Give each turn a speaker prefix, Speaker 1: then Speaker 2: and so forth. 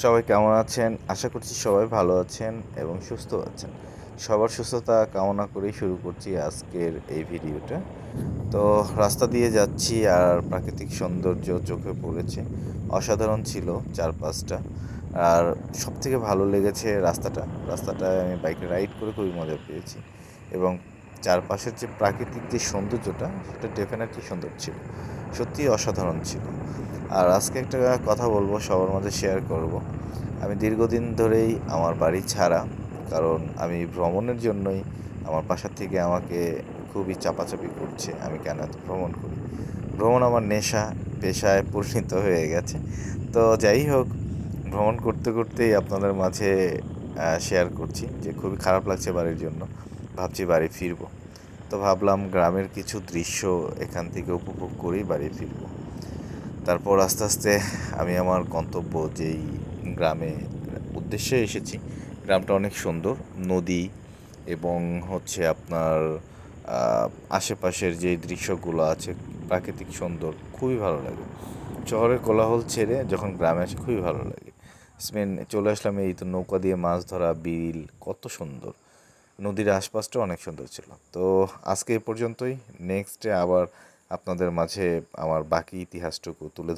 Speaker 1: সবাই কেমন আছেন? আশা করছি সবাই ভালো আছেন এবং সুস্থ আছেন। সবার সুস্থতা কামনা করেই শুরু করছি আজকের এই ভিডিওটা। তো রাস্তা দিয়ে যাচ্ছি আর প্রাকৃতিক সৌন্দর্য চোখে পড়েছে। অসাধারণ ছিল চারপাশটা। আর সবথেকে ভালো লেগেছে রাস্তাটায় আমি বাইকে রাইড করে খুবই মজা পেয়েছি। এবং চারপাশের যে প্রাকৃতিক যে সৌন্দর্যটা সেটা ডেফিনেটলি সুন্দর ছিল। সত্যিই অসাধারণ ছিল। আর আজকে একটা কথা বলবো, সবার মাঝে শেয়ার করব। আমি দীর্ঘদিন ধরেই আমার বাড়ি ছাড়া, কারণ আমি ভ্রমণের জন্যই আমার বাসা থেকে আমাকে খুবই চাপাচাপি করছে আমি কেন এত ভ্রমণ করি। ভ্রমণ আমার নেশা, পেশায় পরিণত হয়ে গেছে। তো যাই হোক, ভ্রমণ করতে করতেই আপনাদের মাঝে শেয়ার করছি যে খুবই খারাপ লাগছে বাড়ির জন্য। ভাবছি বাড়ি ফিরবো। তো ভাবলাম গ্রামের কিছু দৃশ্য এখান থেকে উপভোগ করেই বাড়ি ফিরবো। তারপর আস্তে আস্তে আমি আমার গন্তব্য যেই গ্রামে উদ্দেশ্যে এসেছি, গ্রামটা অনেক সুন্দর। নদী এবং হচ্ছে আপনার আহ, আশেপাশের যে দৃশ্যগুলো আছে, প্রাকৃতিক সুন্দর, খুবই ভালো লাগে। শহরের কোলাহল ছেড়ে যখন গ্রামে আসি খুবই ভালো লাগে। চলে আসলাম, এই তো নৌকা দিয়ে মাছ ধরা, বিল কত সুন্দর। নদীর আশপাশটা অনেক সুন্দর ছিল। তো আজকে এই পর্যন্তই। নেক্সটে আবার আপনাদের মাঝে আমার বাকি ইতিহাসটুকু তুলে